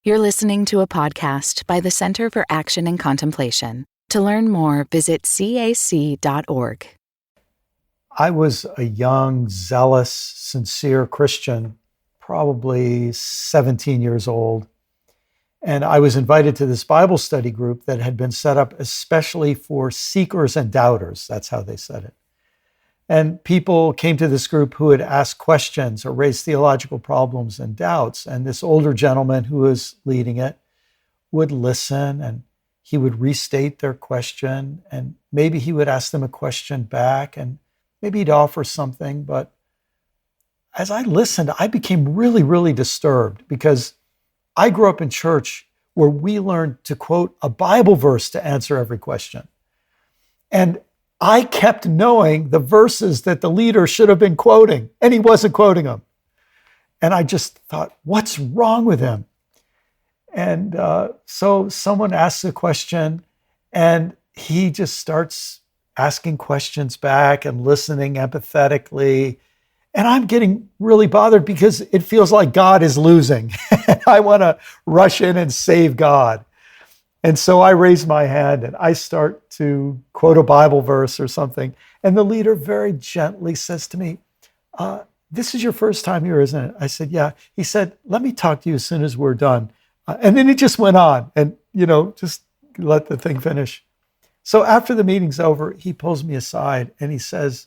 You're listening to a podcast by the Center for Action and Contemplation. To learn more, visit cac.org. I was a young, zealous, sincere Christian, probably 17 years old. And I was invited to this Bible study group that had been set up especially for seekers and doubters. That's how they said it. And people came to this group who had asked questions or raised theological problems and doubts. And this older gentleman who was leading it would listen, and he would restate their question, and maybe he would ask them a question back, and maybe he'd offer something. But as I listened, I became really, really disturbed, because I grew up in church where we learned to quote a Bible verse to answer every question. And I kept knowing the verses that the leader should have been quoting, and he wasn't quoting them. And I just thought, what's wrong with him? And so someone asks a question, and he just starts asking questions back and listening empathetically. And I'm getting really bothered because it feels like God is losing. I want to rush in and save God. And so I raise my hand and I start to quote a Bible verse or something. And the leader very gently says to me, this is your first time here, isn't it? I said, yeah. He said, let me talk to you as soon as we're done. And then he just went on and, just let the thing finish. So after the meeting's over, he pulls me aside and he says,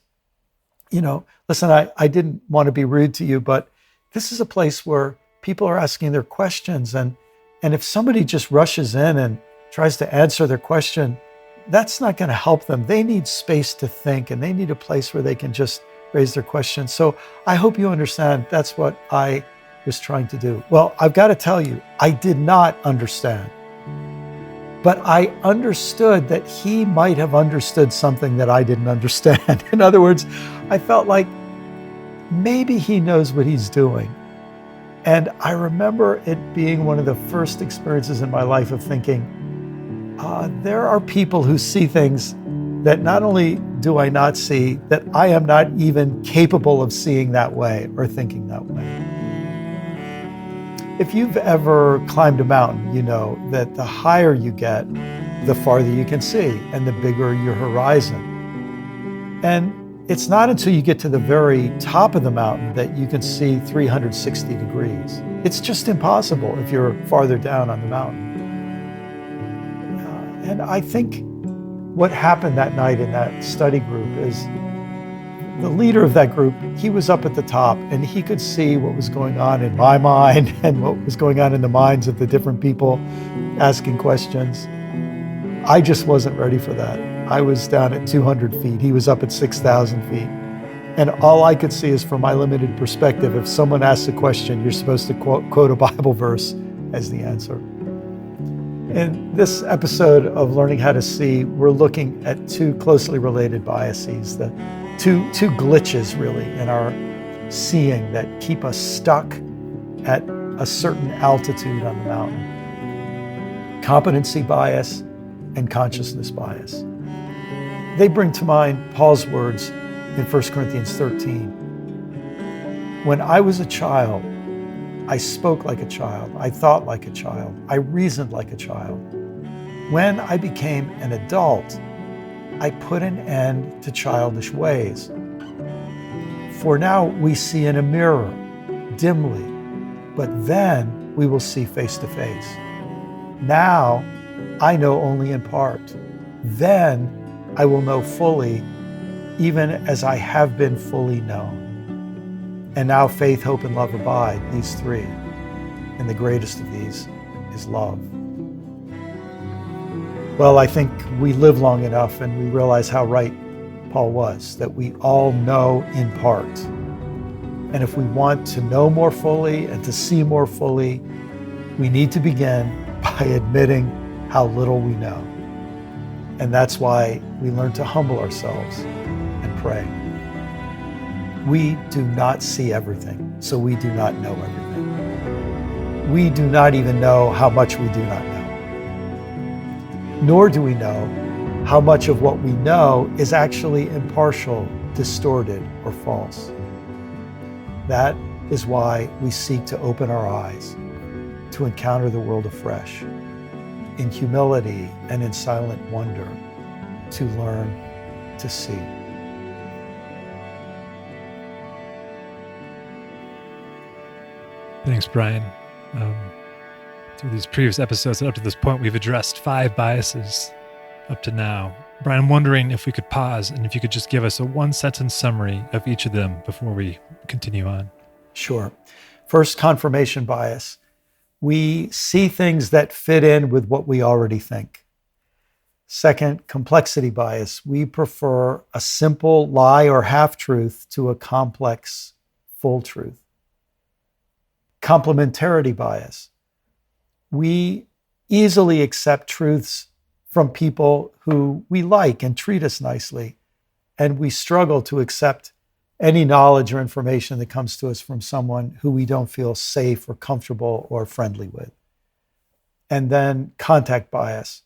listen, I didn't want to be rude to you, but this is a place where people are asking their questions. And if somebody just rushes in and tries to answer their question, that's not going to help them. They need space to think, and they need a place where they can just raise their questions. So I hope you understand that's what I was trying to do. Well, I've got to tell you, I did not understand. But I understood that he might have understood something that I didn't understand. In other words, I felt like maybe he knows what he's doing. And I remember it being one of the first experiences in my life of thinking, there are people who see things that not only do I not see, that I am not even capable of seeing that way or thinking that way. If you've ever climbed a mountain, you know that the higher you get, the farther you can see and the bigger your horizon. And it's not until you get to the very top of the mountain that you can see 360 degrees. It's just impossible if you're farther down on the mountain. And I think what happened that night in that study group is the leader of that group, he was up at the top and he could see what was going on in my mind and what was going on in the minds of the different people asking questions. I just wasn't ready for that. I was down at 200 feet. He was up at 6,000 feet. And all I could see is from my limited perspective, if someone asks a question, you're supposed to quote a Bible verse as the answer. In this episode of Learning How to See, we're looking at two closely related biases, the two glitches really in our seeing that keep us stuck at a certain altitude on the mountain. Competency bias and consciousness bias. They bring to mind Paul's words in 1 Corinthians 13. When I was a child, I spoke like a child, I thought like a child, I reasoned like a child. When I became an adult, I put an end to childish ways. For now we see in a mirror, dimly, but then we will see face to face. Now I know only in part. Then I will know fully, even as I have been fully known. And now faith, hope, and love abide, these three. And the greatest of these is love. Well, I think we live long enough and we realize how right Paul was, that we all know in part. And if we want to know more fully and to see more fully, we need to begin by admitting how little we know. And that's why we learn to humble ourselves and pray. We do not see everything, so we do not know everything. We do not even know how much we do not know. Nor do we know how much of what we know is actually impartial, distorted, or false. That is why we seek to open our eyes to encounter the world afresh, in humility and in silent wonder, to learn to see. Thanks, Brian. Through these previous episodes and up to this point, we've addressed 5 biases up to now. Brian, I'm wondering if we could pause and if you could just give us a 1-sentence summary of each of them before we continue on. Sure. First, confirmation bias. We see things that fit in with what we already think. Second, complexity bias. We prefer a simple lie or half-truth to a complex full truth. Complementarity bias. We easily accept truths from people who we like and treat us nicely, and we struggle to accept any knowledge or information that comes to us from someone who we don't feel safe or comfortable or friendly with. And then contact bias,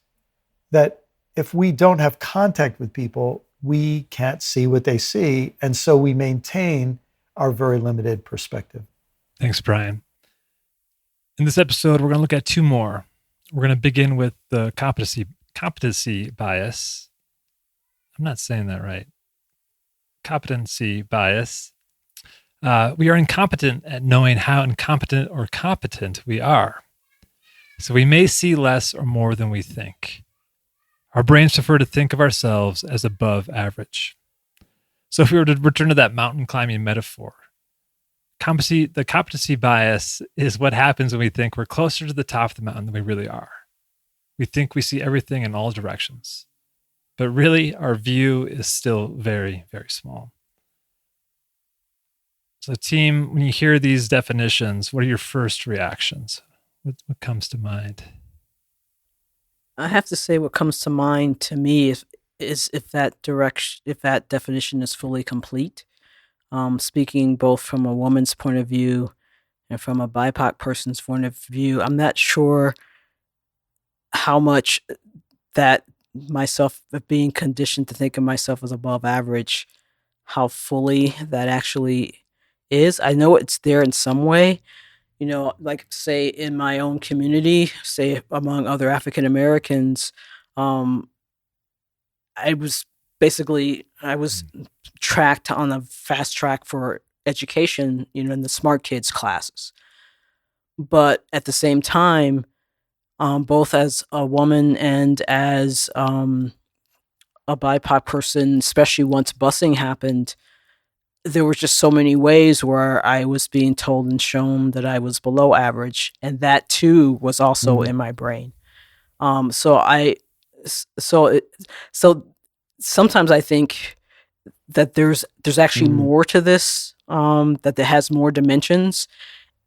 that if we don't have contact with people, we can't see what they see, and so we maintain our very limited perspective. Thanks, Brian. In this episode, we're going to look at 2 more. We're going to begin with the competency bias. I'm not saying that right. Competency bias. We are incompetent at knowing how incompetent or competent we are. So we may see less or more than we think. Our brains prefer to think of ourselves as above average. So if we were to return to that mountain climbing metaphor, the competency bias is what happens when we think we're closer to the top of the mountain than we really are. We think we see everything in all directions, but really our view is still very, very small. So team, when you hear these definitions, what are your first reactions? What comes to mind? I have to say what comes to mind to me is if that definition is fully complete. Speaking both from a woman's point of view and from a BIPOC person's point of view, I'm not sure how much that myself being conditioned to think of myself as above average, how fully that actually is. I know it's there in some way, like say in my own community, say among other African Americans, I was tracked on a fast track for education, in the smart kids classes. But at the same time, both as a woman and as a BIPOC person, especially once busing happened, there were just so many ways where I was being told and shown that I was below average, and that too was also in my brain. So sometimes I think that there's actually more to this, that it has more dimensions,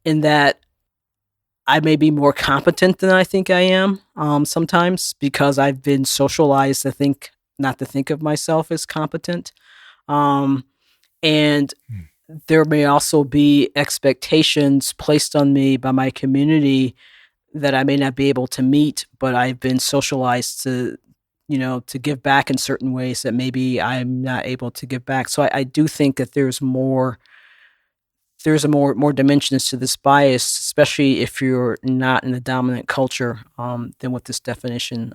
in that I may be more competent than I think I am sometimes, because I've been socialized to not to think of myself as competent. And there may also be expectations placed on me by my community that I may not be able to meet, but I've been socialized to give back in certain ways that maybe I'm not able to give back. So I do think that there's more dimensions to this bias, especially if you're not in a dominant culture, than what this definition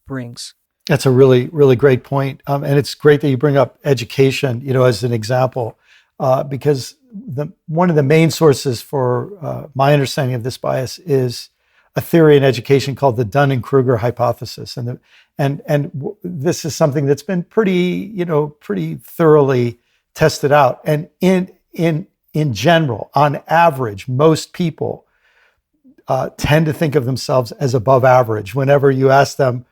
brings. That's a really, really great point. And it's great that you bring up education, as an example, because one of the main sources for my understanding of this bias is a theory in education called the Dunning-Kruger hypothesis. And this is something that's been pretty thoroughly tested out. And in general, on average, most people tend to think of themselves as above average whenever you ask them,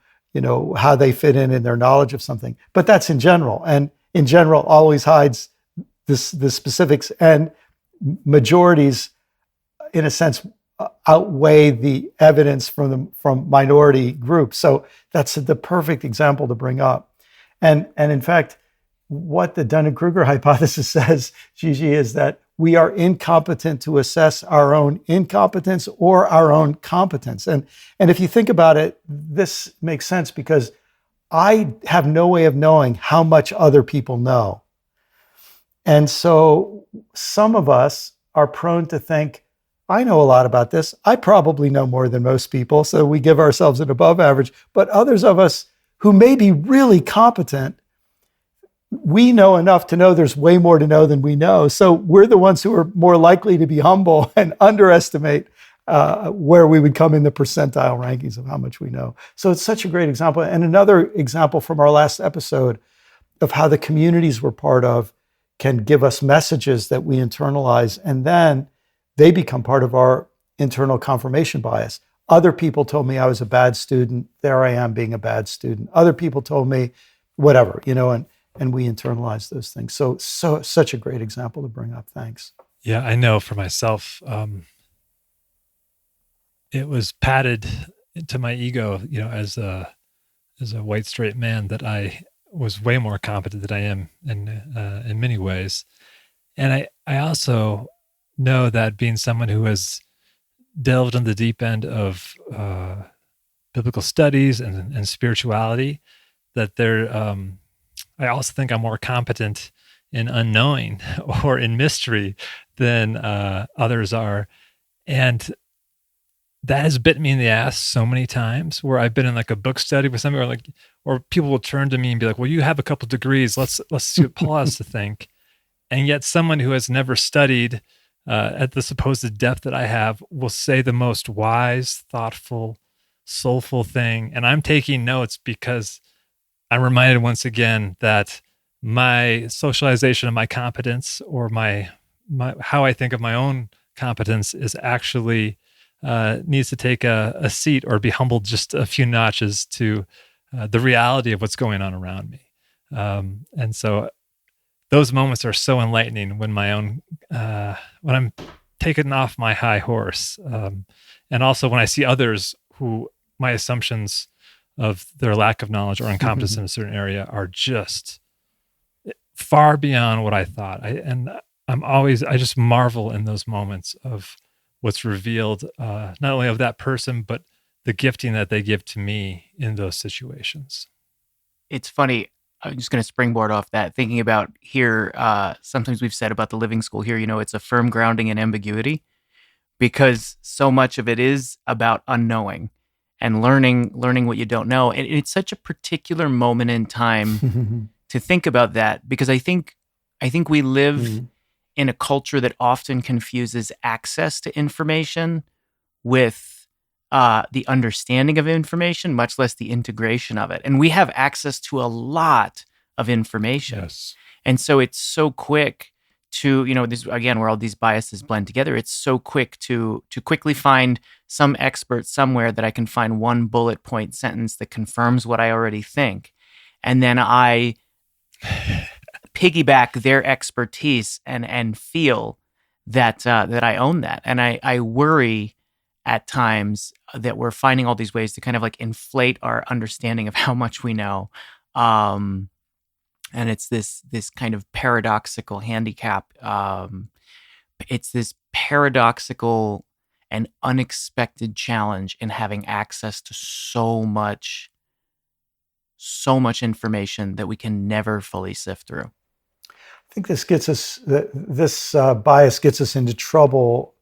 how they fit in their knowledge of something. But that's in general. And in general always hides the specifics, and majorities, in a sense, outweigh the evidence from minority groups. So that's the perfect example to bring up. And in fact, what the Dunning-Kruger hypothesis says, Gigi, is that we are incompetent to assess our own incompetence or our own competence. And if you think about it, this makes sense, because I have no way of knowing how much other people know. And so some of us are prone to think, I know a lot about this. I probably know more than most people, so we give ourselves an above average. But others of us who may be really competent, we know enough to know there's way more to know than we know. So we're the ones who are more likely to be humble and underestimate where we would come in the percentile rankings of how much we know. So it's such a great example. And another example from our last episode of how the communities we're part of can give us messages that we internalize, and then they become part of our internal confirmation bias. Other people told me I was a bad student. There I am being a bad student. Other people told me whatever, and we internalize those things. So such a great example to bring up. Thanks. Yeah, I know for myself, it was padded into my ego, as a white straight man, that I was way more competent than I am in many ways. And I also know that, being someone who has delved on the deep end of biblical studies and spirituality, that I also think I'm more competent in unknowing or in mystery than others are. And that has bit me in the ass so many times, where I've been in like a book study with somebody, or people will turn to me and be like, well, you have a couple degrees. Let's pause to think. And yet someone who has never studied at the supposed depth that I have will say the most wise, thoughtful, soulful thing. And I'm taking notes because I'm reminded once again that my socialization of my competence, or my how I think of my own competence, is actually needs to take a seat or be humbled just a few notches to the reality of what's going on around me. And so those moments are so enlightening when when I'm taken off my high horse. And also when I see others who my assumptions of their lack of knowledge or incompetence in a certain area are just far beyond what I thought. I just marvel in those moments of what's revealed, not only of that person, but the gifting that they give to me in those situations. It's funny. I'm just going to springboard off that, thinking about here, sometimes we've said about the living school here, it's a firm grounding in ambiguity, because so much of it is about unknowing and learning what you don't know. And it's such a particular moment in time to think about that, because I think we live in a culture that often confuses access to information with the understanding of information, much less the integration of it. And we have access to a lot of information. Yes. And so it's so quick to, this again, where all these biases blend together, it's so quick to quickly find some expert somewhere that I can find one bullet point sentence that confirms what I already think. And then I piggyback their expertise and feel that I own that. And I worry at times that we're finding all these ways to kind of like inflate our understanding of how much we know. And it's this kind of paradoxical handicap. It's this paradoxical and unexpected challenge in having access to so much information that we can never fully sift through. I think this bias gets us into trouble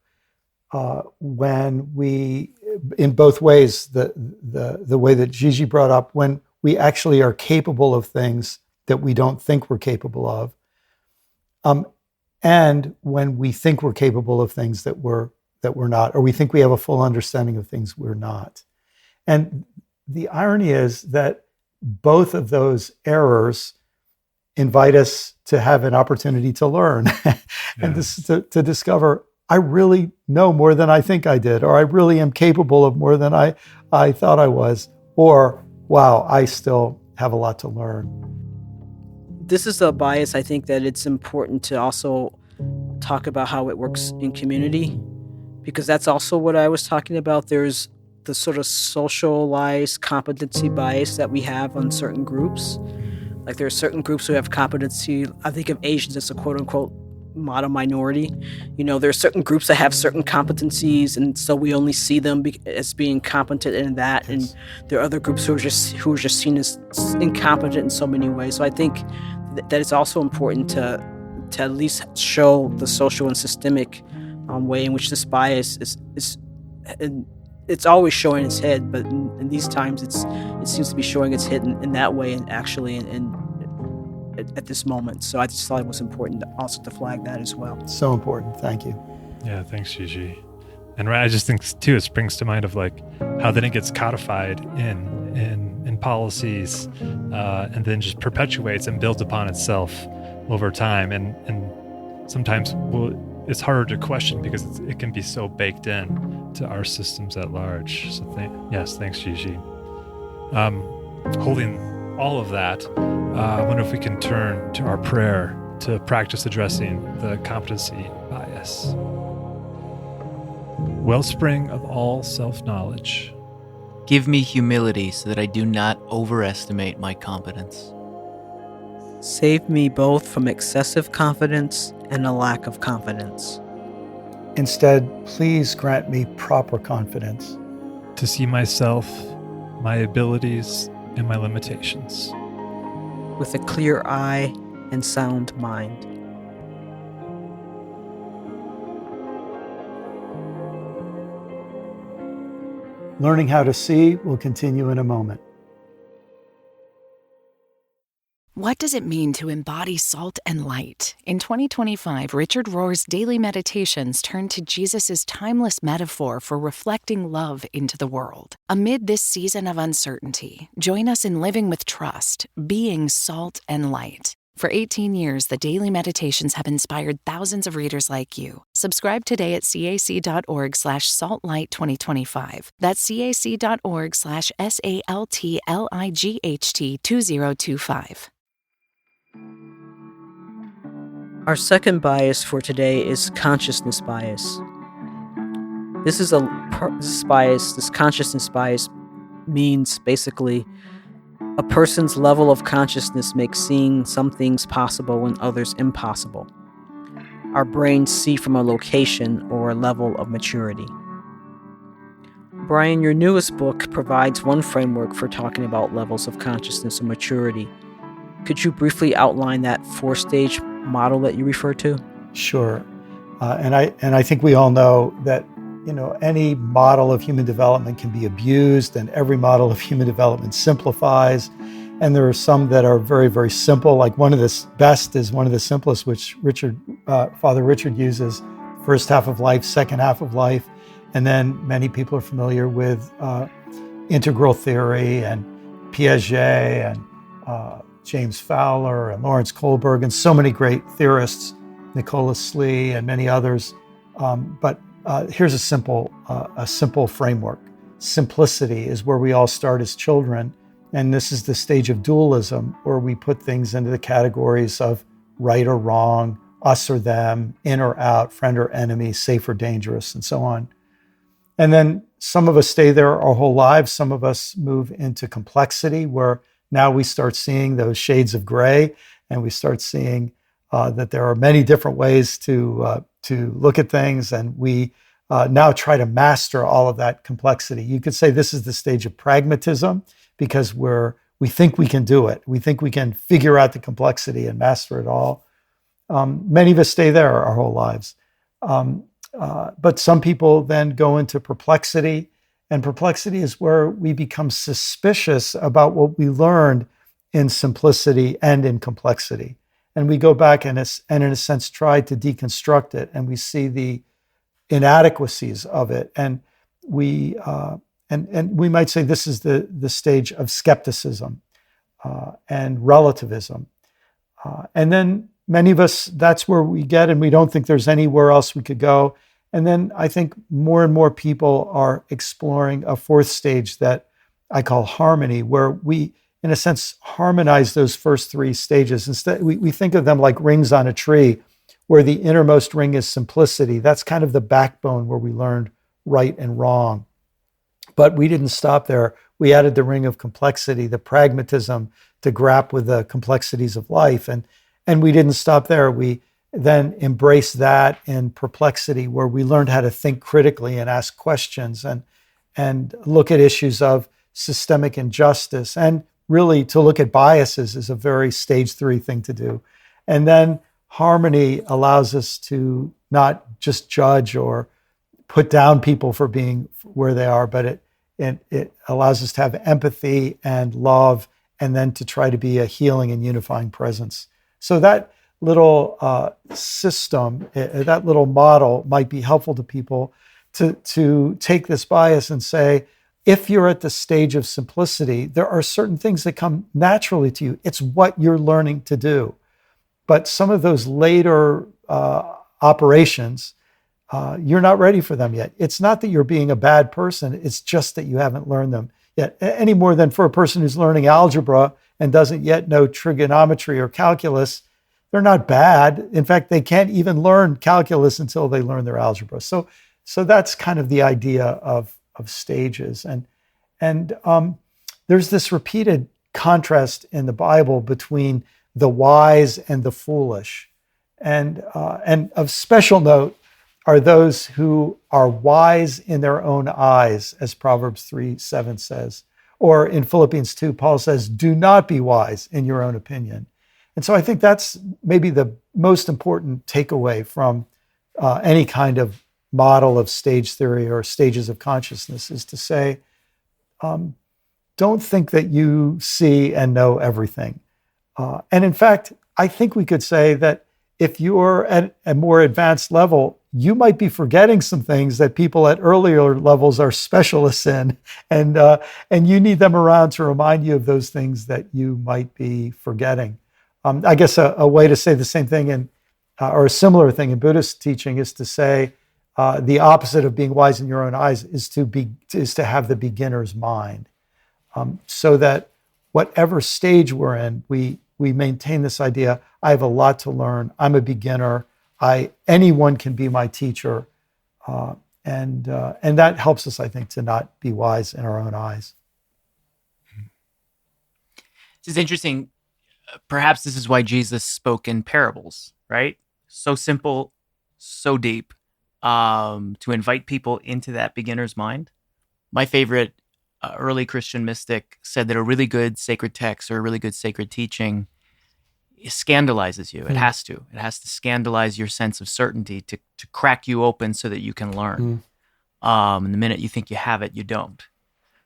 when we, in both ways, the way that Gigi brought up, when we actually are capable of things that we don't think we're capable of, and when we think we're capable of things that we're not, or we think we have a full understanding of things we're not. And the irony is that both of those errors invite us to have an opportunity to learn and to discover, I really know more than I think I did, or I really am capable of more than I thought I was, or wow, I still have a lot to learn. This is a bias. I think that it's important to also talk about how it works in community, because that's also what I was talking about. There's the sort of socialized competency bias that we have on certain groups. Like there are certain groups who have competency. I think of Asians as a quote-unquote model minority. There are certain groups that have certain competencies, and so we only see them as being competent in that. And there are other groups who are just seen as incompetent in so many ways. So I think that it's also important to at least show the social and systemic way in which this bias is it's always showing its head, but in these times it seems to be showing its head in that way, and actually at this moment. So I just thought it was important also to flag that as well. So important. Thank you. Yeah, thanks, Gigi. And I just think too, it springs to mind of like how then it gets codified in policies, and then just perpetuates and builds upon itself over time. And sometimes it's harder to question because it can be so baked in to our systems at large. So thanks, Gigi. Holding all of that, I wonder if we can turn to our prayer to practice addressing the competency bias. Wellspring of all self-knowledge, Give me humility so that I do not overestimate my competence. Save me both from excessive confidence and a lack of confidence. Instead, please grant me proper confidence. to see myself, my abilities, and my limitations. With a clear eye and sound mind. Learning how to see will continue in a moment. What does it mean to embody salt and light? In 2025, Richard Rohr's daily meditations turn to Jesus' timeless metaphor for reflecting love into the world. Amid this season of uncertainty, join us in living with trust, being salt and light. For 18 years, the daily meditations have inspired thousands of readers like you. Subscribe today at cac.org/saltlight2025. That's cac.org/SALTLIGHT2025. Our second bias for today is consciousness bias. This consciousness bias means basically a person's level of consciousness makes seeing some things possible when others impossible. Our brains see from a location or a level of maturity. Brian, your newest book provides one framework for talking about levels of consciousness and maturity. Could you briefly outline that 4-stage model that you refer to? Sure. And I think we all know that, any model of human development can be abused, and every model of human development simplifies. And there are some that are very, very simple. Like one of the best is one of the simplest, which Father Richard uses: first half of life, second half of life. And then many people are familiar with integral theory and Piaget and James Fowler and Lawrence Kohlberg and so many great theorists, Nicholas Slee and many others. But here's a simple framework. Simplicity is where we all start as children. And this is the stage of dualism, where we put things into the categories of right or wrong, us or them, in or out, friend or enemy, safe or dangerous, and so on. And then some of us stay there our whole lives. Some of us move into complexity, where now we start seeing those shades of gray, and we start seeing that there are many different ways to look at things, and we now try to master all of that complexity. You could say this is the stage of pragmatism, because we think we can do it. We think we can figure out the complexity and master it all. Many of us stay there our whole lives. But some people then go into perplexity, and perplexity is where we become suspicious about what we learned in simplicity and in complexity. And we go back and in a sense try to deconstruct it, and we see the inadequacies of it. And we might say this is the stage of skepticism and relativism. And then many of us, that's where we get, and we don't think there's anywhere else we could go. And then I think more and more people are exploring a fourth stage that I call harmony, where we, in a sense, harmonize those first three stages. Instead, we think of them like rings on a tree, where the innermost ring is simplicity. That's kind of the backbone where we learned right and wrong. But we didn't stop there. We added the ring of complexity, the pragmatism to grapple with the complexities of life. And we didn't stop there. We then embraced that in perplexity, where we learned how to think critically and ask questions and look at issues of systemic injustice. And really to look at biases is a very stage 3 thing to do. And then Harmony allows us to not just judge or put down people for being where they are, but it allows us to have empathy and love, and then to try to be a healing and unifying presence. So that little system, that little model might be helpful to people to take this bias and say, if you're at the stage of simplicity, there are certain things that come naturally to you. It's what you're learning to do. But some of those later operations, you're not ready for them yet. It's not that you're being a bad person. It's just that you haven't learned them yet, any more than for a person who's learning algebra and doesn't yet know trigonometry or calculus. They're not bad. In fact, they can't even learn calculus until they learn their algebra. So that's kind of the idea of stages. And there's this repeated contrast in the Bible between the wise and the foolish. And of special note are those who are wise in their own eyes, as Proverbs 3:7 says. Or in Philippians 2, Paul says, do not be wise in your own opinion. And so I think that's maybe the most important takeaway from any kind of model of stage theory or stages of consciousness, is to say, don't think that you see and know everything. And in fact, I think we could say that if you're at a more advanced level, you might be forgetting some things that people at earlier levels are specialists in, and you need them around to remind you of those things that you might be forgetting. I guess a way to say the same thing or a similar thing in Buddhist teaching is to say the opposite of being wise in your own eyes is to have the beginner's mind, so that whatever stage we're in, we maintain this idea: I have a lot to learn. I'm a beginner. Anyone can be my teacher, and that helps us, I think, to not be wise in our own eyes. This is interesting. Perhaps this is why Jesus spoke in parables, right? So simple, so deep, to invite people into that beginner's mind. My favorite early Christian mystic said that a really good sacred text or a really good sacred teaching scandalizes you. It has to. It has to scandalize your sense of certainty to crack you open so that you can learn. And the minute you think you have it, you don't.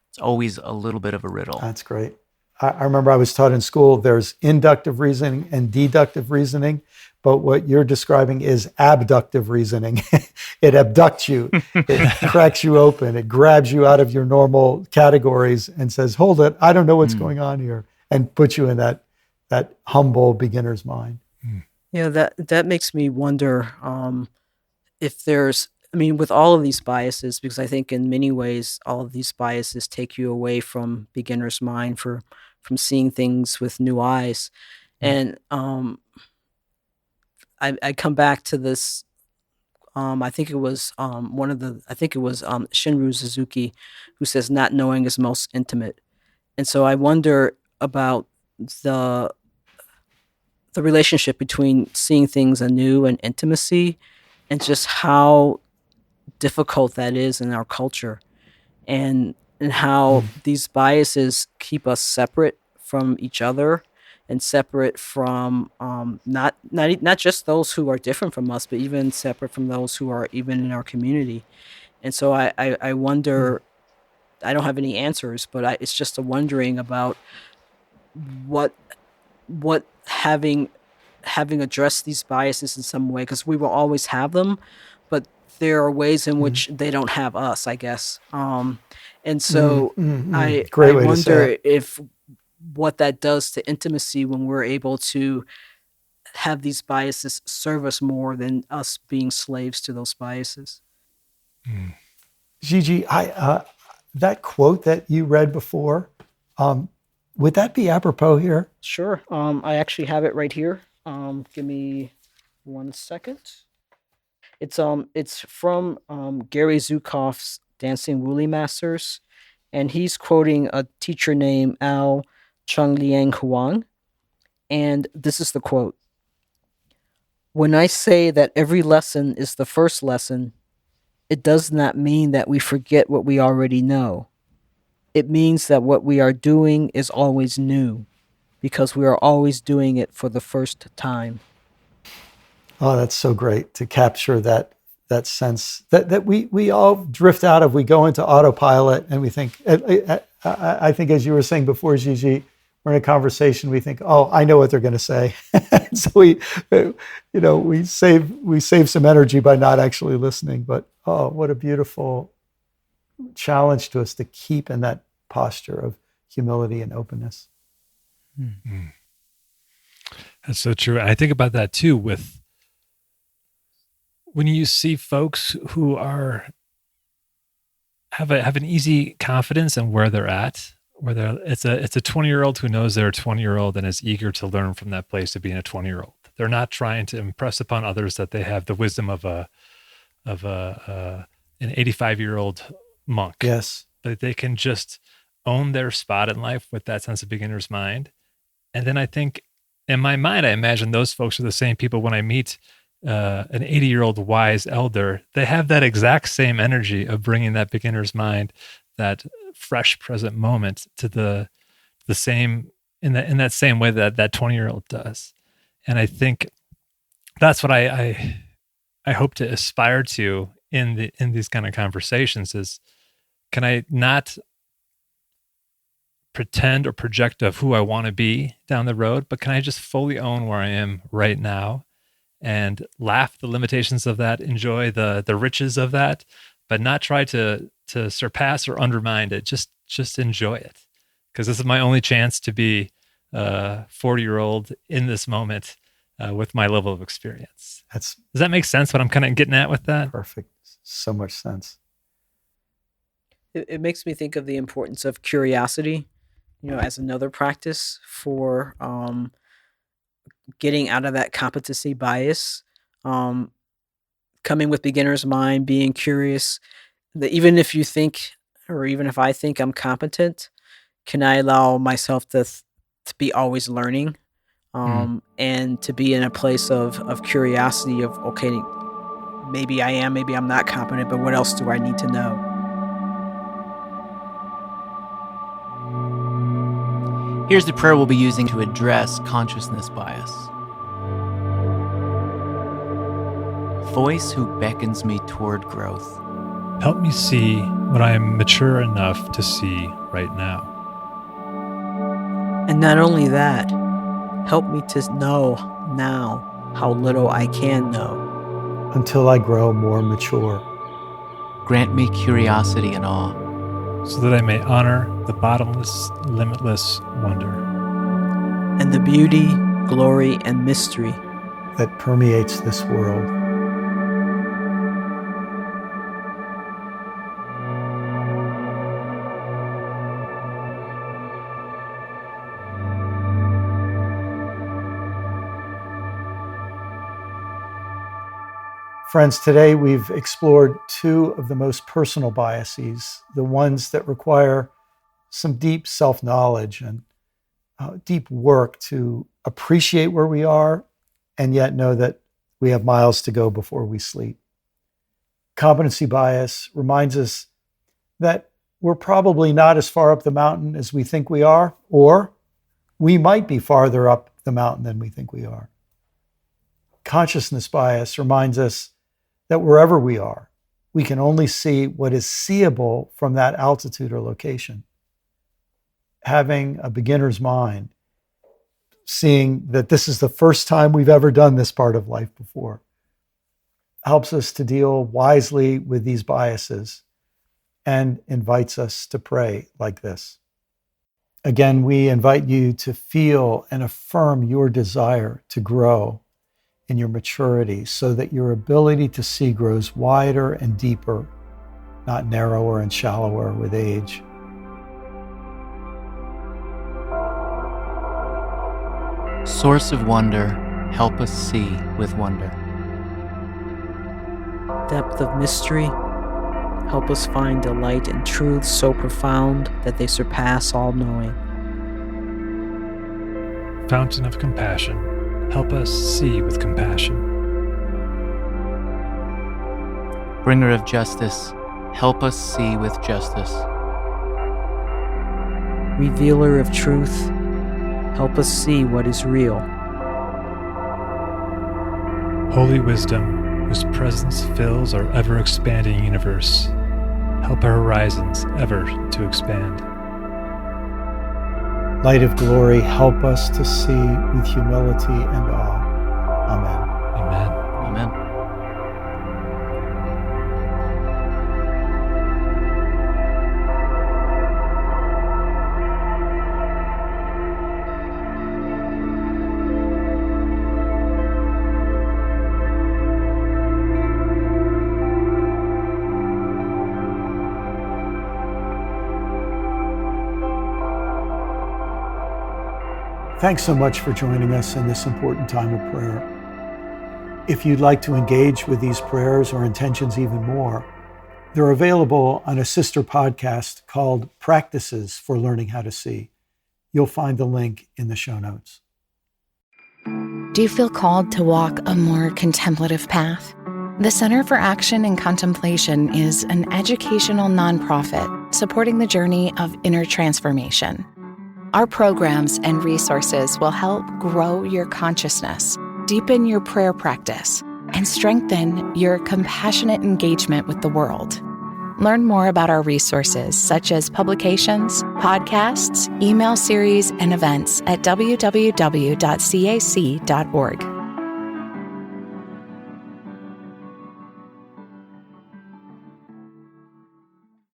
It's always a little bit of a riddle. That's great. I remember I was taught in school, there's inductive reasoning and deductive reasoning, but what you're describing is abductive reasoning. It abducts you, it cracks you open, it grabs you out of your normal categories and says, hold it, I don't know what's going on here, and puts you in that humble beginner's mind. Yeah, that makes me wonder if there's, with all of these biases, because I think in many ways all of these biases take you away from beginner's mind from seeing things with new eyes. And I come back to this. I think it was Shinru Suzuki who says, "Not knowing is most intimate." And so I wonder about the relationship between seeing things anew and intimacy, and just how difficult that is in our culture, and how these biases keep us separate from each other and separate from not just those who are different from us, but even separate from those who are even in our community. And so I wonder, I don't have any answers, but it's just a wondering about what having addressed these biases in some way, because we will always have them, but there are ways in which they don't have us, I guess. And so I wonder if what that does to intimacy when we're able to have these biases serve us more than us being slaves to those biases. Gigi, that quote that you read before, would that be apropos here? Sure. I actually have it right here. Give me 1 second. It's from Gary Zukav's Dancing Woolly Masters, and he's quoting a teacher named Al Chung Liang Huang, and this is the quote: "When I say that every lesson is the first lesson, it does not mean that we forget what we already know. It means that what we are doing is always new, because we are always doing it for the first time." Oh, that's so great to capture that sense that we all drift out of. We go into autopilot and we think. I think, as you were saying before, Gigi, we're in a conversation. We think, "Oh, I know what they're going to say," so we save some energy by not actually listening. But oh, what a beautiful challenge to us to keep in that posture of humility and openness. Mm-hmm. That's so true. I think about that too with when you see folks who have an easy confidence in where they're at, it's a 20-year-old who knows they're a 20-year-old and is eager to learn from that place of being a 20-year-old. They're not trying to impress upon others that they have the wisdom of an 85-year-old monk. Yes, but they can just own their spot in life with that sense of beginner's mind. And then I think in my mind, I imagine those folks are the same people when I meet an 80-year-old wise elder. They have that exact same energy of bringing that beginner's mind, that fresh present moment to the same in that same way that 20-year-old does. And I think that's what I hope to aspire to in these kind of conversations is, can I not pretend or project of who I want to be down the road, but can I just fully own where I am right now and laugh at the limitations of that, enjoy the riches of that, but not try to surpass or undermine it. Just enjoy it. Because this is my only chance to be a 40-year-old in this moment with my level of experience. Does that make sense, what I'm kind of getting at with that? Perfect. So much sense. It makes me think of the importance of curiosity, as another practice for getting out of that competency bias, coming with beginner's mind, being curious. That even if you think, or even if I think I'm competent, can I allow myself to be always learning, and to be in a place of curiosity of, okay, maybe I am, maybe I'm not competent, but what else do I need to know? Here's the prayer we'll be using to address consciousness bias. Voice who beckons me toward growth. Help me see what I am mature enough to see right now. And not only that, help me to know now how little I can know. Until I grow more mature. Grant me curiosity and awe. So that I may honor the bottomless, limitless wonder. And the beauty, glory, and mystery that permeates this world. Friends, today we've explored two of the most personal biases, the ones that require some deep self-knowledge and deep work to appreciate where we are and yet know that we have miles to go before we sleep. Competency bias reminds us that we're probably not as far up the mountain as we think we are, or we might be farther up the mountain than we think we are. Consciousness bias reminds us that wherever we are, we can only see what is seeable from that altitude or location. Having a beginner's mind, seeing that this is the first time we've ever done this part of life before, helps us to deal wisely with these biases and invites us to pray like this. Again, we invite you to feel and affirm your desire to grow in your maturity so that your ability to see grows wider and deeper, not narrower and shallower with age. Source of wonder, help us see with wonder. Depth of mystery, help us find delight in truths so profound that they surpass all knowing. Fountain of compassion, help us see with compassion. Bringer of justice, help us see with justice. Revealer of truth, help us see what is real. Holy wisdom, whose presence fills our ever-expanding universe, help our horizons ever to expand. Light of glory, help us to see with humility and awe. Amen. Amen. Amen. Thanks so much for joining us in this important time of prayer. If you'd like to engage with these prayers or intentions even more, they're available on a sister podcast called Practices for Learning How to See. You'll find the link in the show notes. Do you feel called to walk a more contemplative path? The Center for Action and Contemplation is an educational nonprofit supporting the journey of inner transformation. Our programs and resources will help grow your consciousness, deepen your prayer practice, and strengthen your compassionate engagement with the world. Learn more about our resources, such as publications, podcasts, email series, and events at www.cac.org.